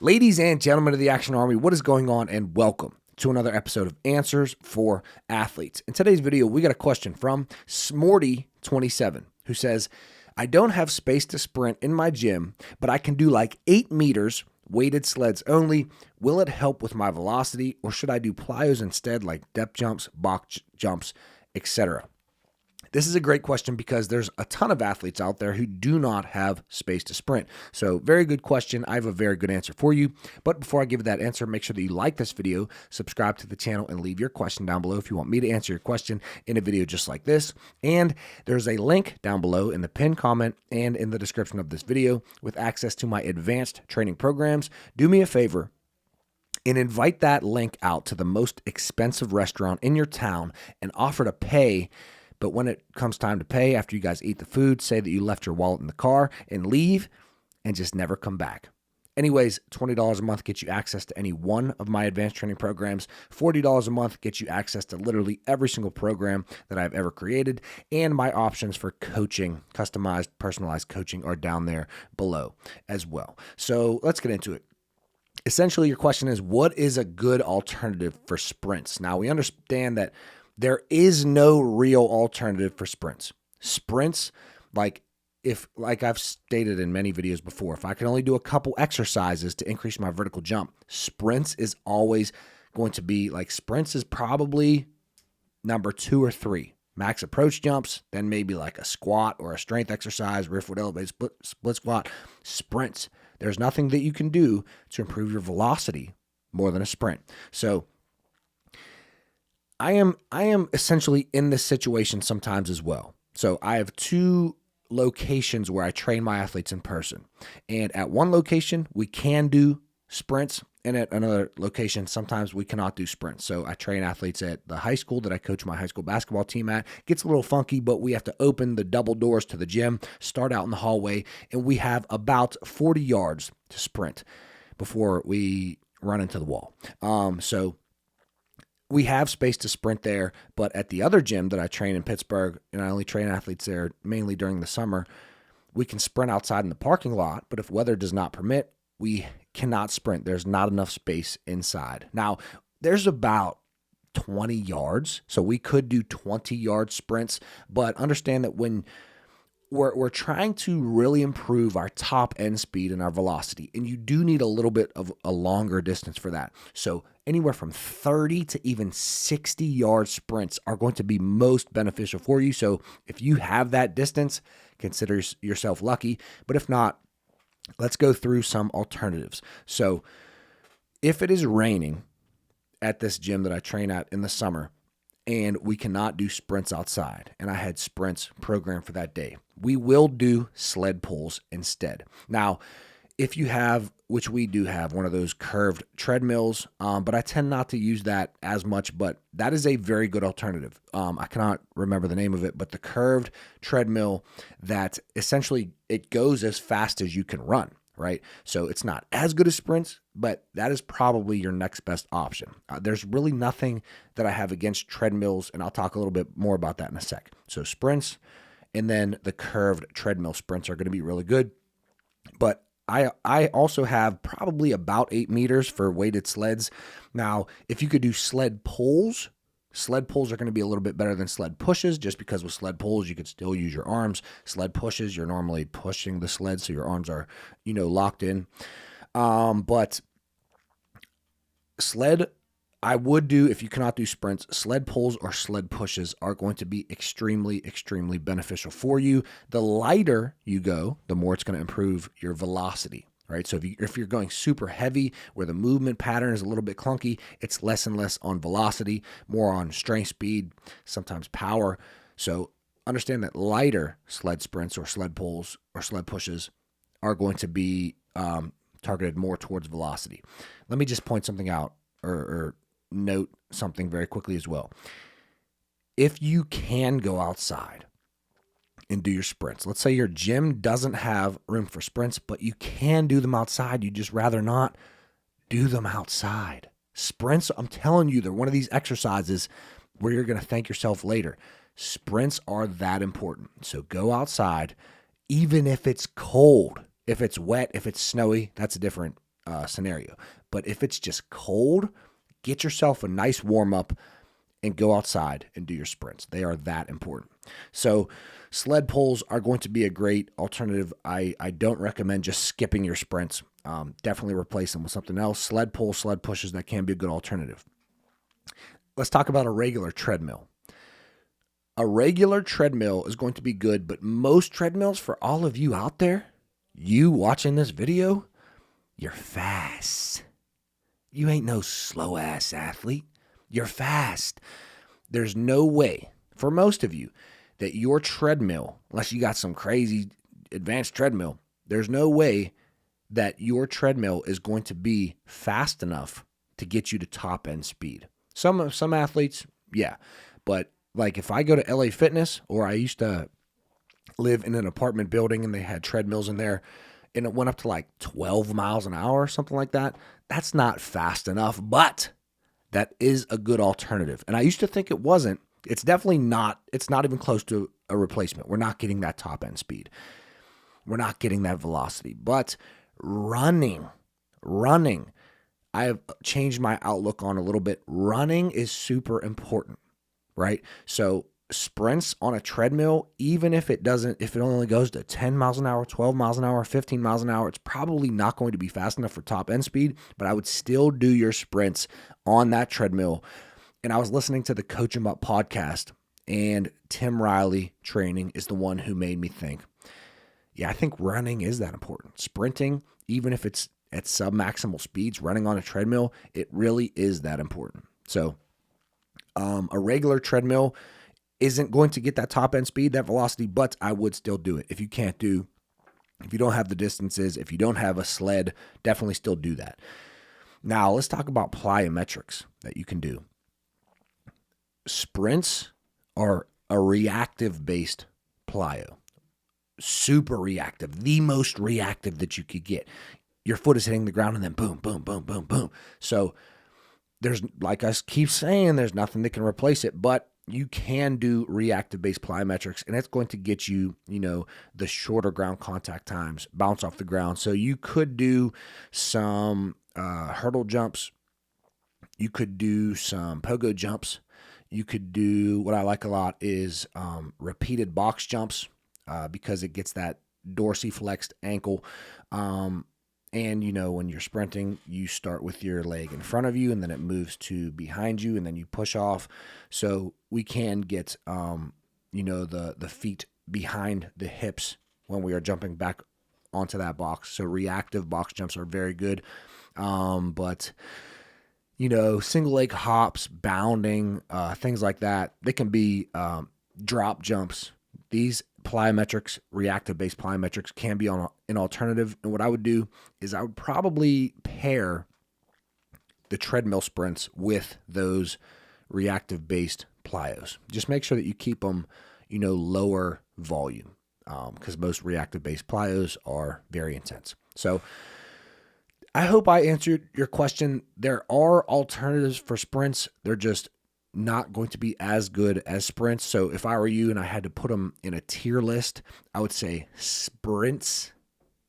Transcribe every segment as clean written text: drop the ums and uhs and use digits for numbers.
Ladies and gentlemen of the Action Army, what is going on? And welcome to another episode of Answers for Athletes. In today's video, we got a question from Smorty27, who says, I don't have space to sprint in my gym, but I can do like 8 meters, weighted sleds only. Will it help with my velocity, or should I do plyos instead, like depth jumps, box jumps, etc.? This is a great question because there's a ton of athletes out there who do not have space to sprint. So very good question. I have a very good answer for you. But before I give that answer, make sure that you like this video, subscribe to the channel, and leave your question down below if you want me to answer your question in a video just like this. And there's a link down below in the pinned comment and in the description of this video with access to my advanced training programs. Do me a favor and invite that link out to the most expensive restaurant in your town and offer to pay. But when it comes time to pay, after you guys eat the food, say that you left your wallet in the car and leave and just never come back. Anyways, $20 a month gets you access to any one of my advanced training programs. $40 a month gets you access to literally every single program that I've ever created. And my options for coaching, customized, personalized coaching are down there below as well. So let's get into it. Essentially, your question is, what is a good alternative for sprints? Now, we understand that there is no real alternative for sprints. Sprints, like I've stated in many videos before, if I can only do a couple exercises to increase my vertical jump, sprints is always going to be sprints is probably number 2 or 3. Max approach jumps, then maybe like a squat or a strength exercise, riff with elevated split squat. Sprints, there's nothing that you can do to improve your velocity more than a sprint. So I am essentially in this situation sometimes as well. So I have 2 locations where I train my athletes in person. And at one location, we can do sprints. And at another location, sometimes we cannot do sprints. So I train athletes at the high school that I coach my high school basketball team at. Gets a little funky, but we have to open the double doors to the gym, start out in the hallway, and we have about 40 yards to sprint before we run into the wall. So we have space to sprint there, but at the other gym that I train in Pittsburgh, and I only train athletes there mainly during the summer, we can sprint outside in the parking lot, but if weather does not permit, we cannot sprint. There's not enough space inside. Now, there's about 20 yards, so we could do 20-yard sprints, but understand that when we're trying to really improve our top end speed and our velocity, and you do need a little bit of a longer distance for that. So anywhere from 30 to even 60-yard sprints are going to be most beneficial for you. So if you have that distance, consider yourself lucky. But if not, let's go through some alternatives. So if it is raining at this gym that I train at in the summer, and we cannot do sprints outside, and I had sprints programmed for that day, we will do sled pulls instead. Now, if you have, which we do have, one of those curved treadmills, but I tend not to use that as much, but that is a very good alternative. I cannot remember the name of it, but the curved treadmill that essentially it goes as fast as you can run, right? So it's not as good as sprints, but that is probably your next best option. There's really nothing that I have against treadmills, and I'll talk a little bit more about that in a sec. So sprints, and then the curved treadmill sprints are going to be really good. But I also have probably about 8 meters for weighted sleds. Now, if you could do sled pulls are going to be a little bit better than sled pushes, just because with sled pulls, you could still use your arms. Sled pushes, you're normally pushing the sled, so your arms are, locked in. But sled, I would do, if you cannot do sprints, sled pulls or sled pushes are going to be extremely, extremely beneficial for you. The lighter you go, the more it's going to improve your velocity, right? So if you're going super heavy, where the movement pattern is a little bit clunky, it's less and less on velocity, more on strength, speed, sometimes power. So understand that lighter sled sprints or sled pulls or sled pushes are going to be targeted more towards velocity. Let me just point something out or note something very quickly as well. If you can go outside and do your sprints, let's say your gym doesn't have room for sprints, but you can do them outside, you just rather not, do them outside. Sprints, I'm telling you, they're one of these exercises where you're going to thank yourself later. Sprints are that important. So go outside, even if it's cold. If it's wet, if it's snowy, that's a different scenario. But if it's just cold, get yourself a nice warm up and go outside and do your sprints. They are that important. So sled pulls are going to be a great alternative. I don't recommend just skipping your sprints. Definitely replace them with something else. Sled pulls, sled pushes, that can be a good alternative. Let's talk about a regular treadmill. A regular treadmill is going to be good, but most treadmills, for all of you out there, you watching this video, you're fast. You ain't no slow-ass athlete. You're fast. There's no way, for most of you, that your treadmill, unless you got some crazy advanced treadmill, there's no way that your treadmill is going to be fast enough to get you to top-end speed. Some athletes, yeah. But like if I go to LA Fitness, or I used to live in an apartment building and they had treadmills in there, and it went up to like 12 miles an hour or something like that, that's not fast enough, but that is a good alternative. And I used to think it wasn't. It's definitely not. It's not even close to a replacement. We're not getting that top end speed. We're not getting that velocity. But running, I have changed my outlook on a little bit. Running is super important, right? So sprints on a treadmill, even if it only goes to 10 miles an hour, 12 miles an hour, 15 miles an hour, it's probably not going to be fast enough for top end speed, but I would still do your sprints on that treadmill. And I was listening to the Coach 'em Up podcast, and Tim Riley training is the one who made me think, yeah, I think running is that important. Sprinting, even if it's at sub-maximal speeds, running on a treadmill, it really is that important. So a regular treadmill isn't going to get that top end speed, that velocity, but I would still do it. If you don't have the distances, if you don't have a sled, definitely still do that. Now let's talk about plyometrics that you can do. Sprints are a reactive based plyo. Super reactive, the most reactive that you could get. Your foot is hitting the ground and then boom, boom, boom, boom, boom. So there's, like I keep saying, there's nothing that can replace it, but you can do reactive-based plyometrics, and it's going to get you, the shorter ground contact times, bounce off the ground. So you could do some hurdle jumps. You could do some pogo jumps. You could do, what I like a lot is repeated box jumps because it gets that dorsiflexed ankle. And, when you're sprinting, you start with your leg in front of you, and then it moves to behind you, and then you push off. So we can get, the feet behind the hips when we are jumping back onto that box. So reactive box jumps are very good. But single leg hops, bounding, things like that, they can be drop jumps. These plyometrics, reactive-based plyometrics, can be an alternative. And what I would do is I would probably pair the treadmill sprints with those reactive-based plyos. Just make sure that you keep them, lower volume, because most reactive-based plyos are very intense. So I hope I answered your question. There are alternatives for sprints. They're just not going to be as good as sprints. So if I were you and I had to put them in a tier list, I would say sprints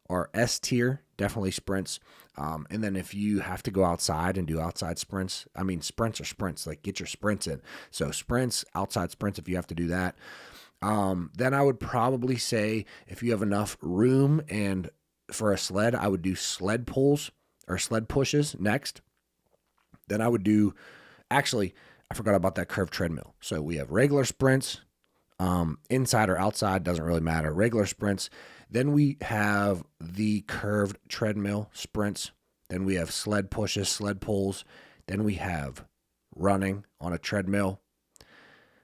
are S tier, definitely sprints. And then if you have to go outside and do outside sprints, sprints are sprints, like get your sprints in. So sprints, outside sprints, if you have to do that. Then I would probably say if you have enough room and for a sled, I would do sled pulls or sled pushes next. Then I would do, I forgot about that curved treadmill. So we have regular sprints, inside or outside, doesn't really matter. Regular sprints. Then we have the curved treadmill sprints. Then we have sled pushes, sled pulls. Then we have running on a treadmill.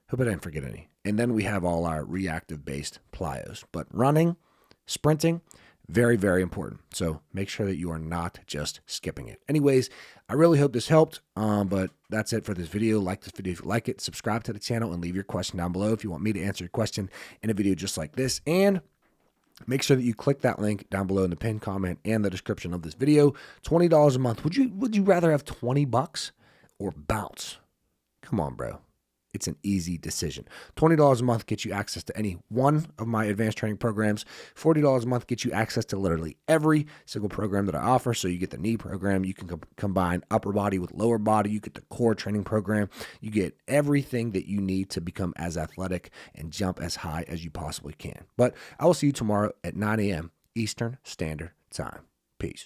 Hope I didn't forget any. And then we have all our reactive-based plyos. But running, sprinting, very, very important. So make sure that you are not just skipping it. Anyways, I really hope this helped, but that's it for this video. Like this video if you like it, subscribe to the channel, and leave your question down below if you want me to answer your question in a video just like this. And make sure that you click that link down below in the pinned comment and the description of this video. $20 a month. Would you rather have $20 or bounce? Come on, bro. It's an easy decision. $20 a month gets you access to any one of my advanced training programs. $40 a month gets you access to literally every single program that I offer. So you get the knee program. You can combine upper body with lower body. You get the core training program. You get everything that you need to become as athletic and jump as high as you possibly can. But I will see you tomorrow at 9 a.m. Eastern Standard Time. Peace.